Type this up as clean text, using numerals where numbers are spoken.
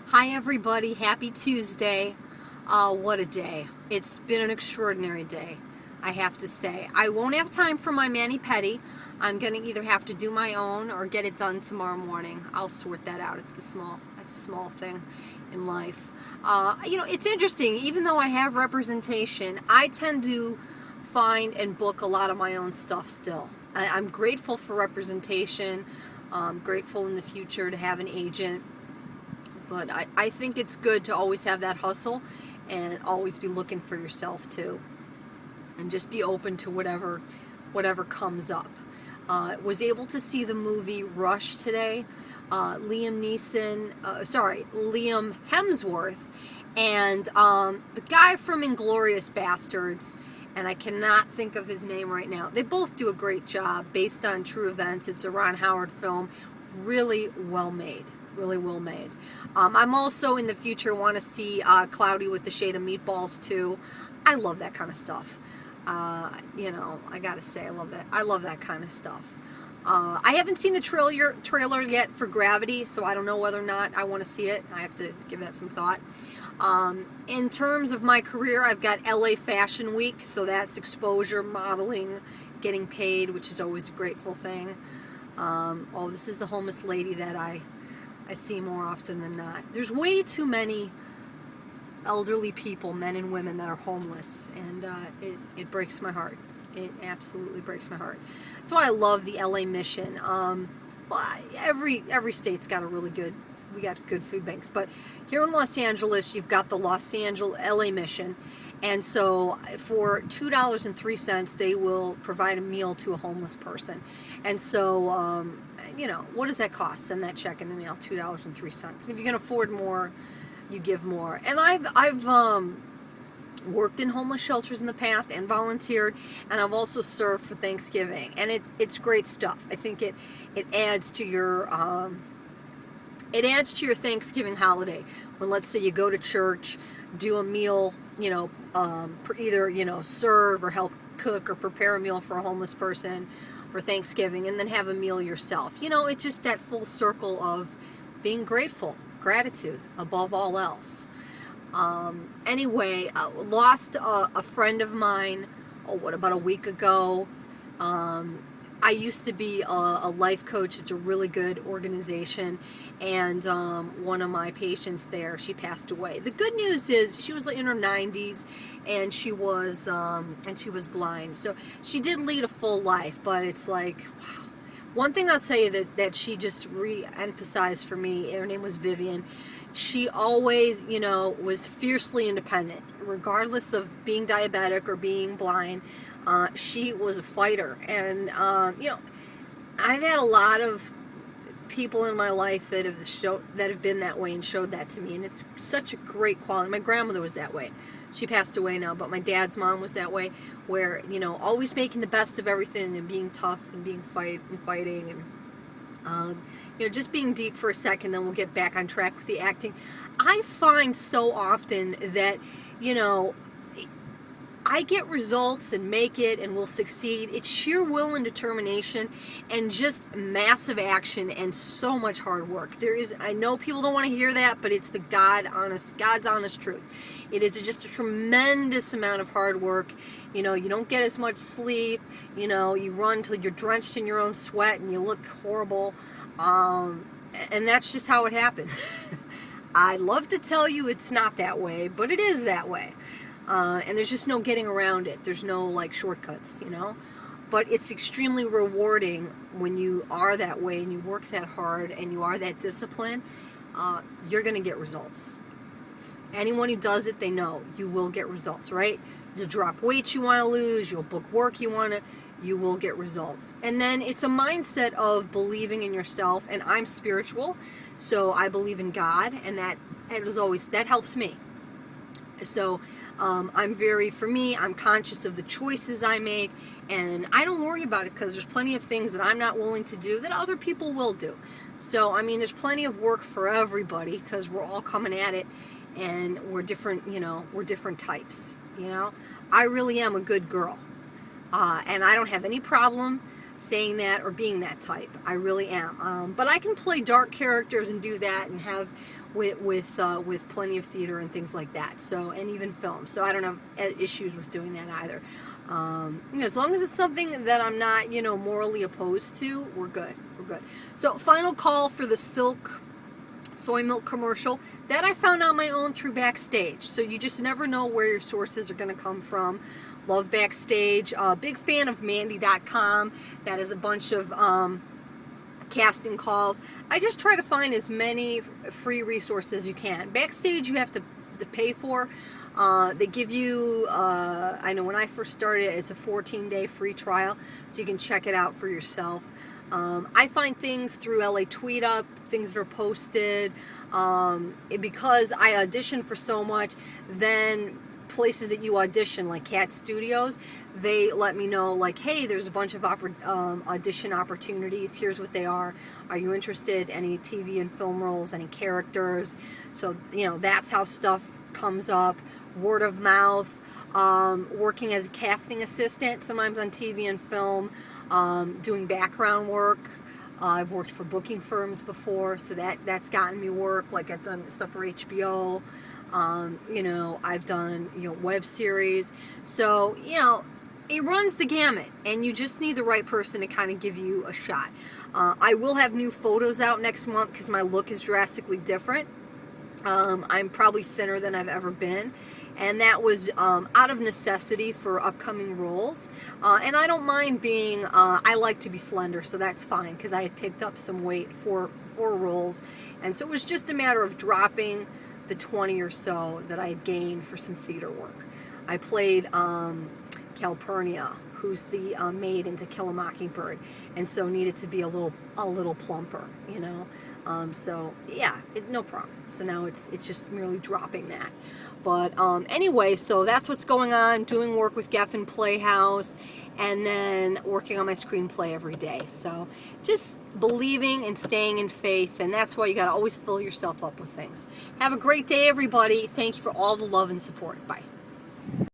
Hi everybody, happy Tuesday. What a day. It's been an extraordinary day, I have to say. I won't have time for my mani-pedi. I'm going to either have to do my own or get it done tomorrow morning. I'll sort that out. That's a small thing in life. It's interesting. Even though I have representation, I tend to find and book a lot of my own stuff still. I'm grateful for representation. I'm grateful in the future to have an agent. But I think it's good to always have that hustle and always be looking for yourself too. And just be open to whatever comes up. Was able to see the movie Rush today. Liam Hemsworth, and the guy from Inglourious Bastards, and I cannot think of his name right now. They both do a great job based on true events. It's a Ron Howard film, really well made. Really well made. I'm also in the future want to see Cloudy with the Shade of Meatballs too. I love that kind of stuff. I gotta say, I love that kind of stuff. I haven't seen the trailer yet for Gravity, so I don't know whether or not I want to see it. I have to give that some thought. In terms of my career, I've got LA Fashion Week, so that's exposure, modeling, getting paid, which is always a grateful thing. This is the homeless lady that I see more often than not. There's way too many elderly people, men and women, that are homeless, and it breaks my heart. It absolutely breaks my heart. That's why I love the LA Mission. Every state's got we got good food banks, but here in Los Angeles, you've got the Los Angeles LA Mission, and so for $2.03, they will provide a meal to a homeless person. And so, what does that cost? Send that check in the mail, $2.03. And if you can afford more, you give more. And I've worked in homeless shelters in the past and volunteered, and I've also served for Thanksgiving, and it's great stuff. I think it adds to your Thanksgiving holiday. When, let's say, you go to church, do a meal, either serve or help cook or prepare a meal for a homeless person for Thanksgiving, and then have a meal yourself. It's just that full circle of being grateful, gratitude above all else. Anyway, lost a friend of mine, about a week ago. I used to be a life coach. It's a really good organization, and one of my patients there, she passed away. The good news is she was in her 90s, and she was blind. So she did lead a full life, but it's like, wow. One thing I'll tell you that she just re-emphasized for me, her name was Vivian. She always, was fiercely independent, regardless of being diabetic or being blind. She was a fighter, and I've had a lot of people in my life that have been that way and showed that to me, and it's such a great quality. My grandmother was that way. She passed away now, but my dad's mom was that way, where always making the best of everything and being tough and being fighting and just being deep for a second, then we'll get back on track with the acting. I find so often that I get results and make it and will succeed. It's sheer will and determination and just massive action and so much hard work. I know people don't want to hear that, but it's the God's honest truth. It is just a tremendous amount of hard work. You don't get as much sleep. You run till you're drenched in your own sweat and you look horrible. And that's just how it happens. I'd love to tell you it's not that way, but it is that way. And there's just no getting around it. There's no shortcuts, But it's extremely rewarding when you are that way and you work that hard and you are that disciplined. You're going to get results. Anyone who does it, they know you will get results, right? You'll drop weight you want to lose. You'll book work you will get results. And then it's a mindset of believing in yourself. And I'm spiritual, so I believe in God, and that helps me. So I'm conscious of the choices I make, and I don't worry about it because there's plenty of things that I'm not willing to do that other people will do. So, there's plenty of work for everybody because we're all coming at it, and we're different, we're different types, I really am a good girl, and I don't have any problem saying that or being that type. I really am. But I can play dark characters and do that and have with plenty of theater and things like that. So, and even film. So I don't have issues with doing that either. As long as it's something that I'm not, morally opposed to, we're good. We're good. So, final call for the Silk soy milk commercial that I found on my own through Backstage. So you just never know where your sources are going to come from. Love Backstage. Big fan of Mandy.com. That is a bunch of casting calls. I just try to find as many free resources as you can. Backstage you have to pay for. They give you, I know when I first started, it's a 14-day free trial, so you can check it out for yourself. I find things through LA Tweet Up, things that are posted, because I audition for so much, then places that you audition, like Cat Studios, they let me know, like, hey, there's a bunch of audition opportunities, here's what they are you interested, any TV and film roles, any characters? So, that's how stuff comes up. Word of mouth, working as a casting assistant, sometimes on TV and film, doing background work. I've worked for booking firms before, so that's gotten me work. Like, I've done stuff for HBO. I've done, web series. So, it runs the gamut, and you just need the right person to kind of give you a shot. I will have new photos out next month because my look is drastically different. I'm probably thinner than I've ever been, and that was out of necessity for upcoming roles. And I don't mind being, I like to be slender, so that's fine, because I had picked up some weight for roles, and so it was just a matter of dropping the 20 or so that I had gained for some theater work. I played Calpurnia, who's the maid in To Kill a Mockingbird, and so needed to be a little plumper, so yeah, no problem. So now it's just merely dropping that. But anyway, so that's what's going on. Doing work with Geffen Playhouse, and then working on my screenplay every day. So just believing and staying in faith, and that's why you got to always fill yourself up with things. Have a great day, everybody. Thank you for all the love and support. Bye.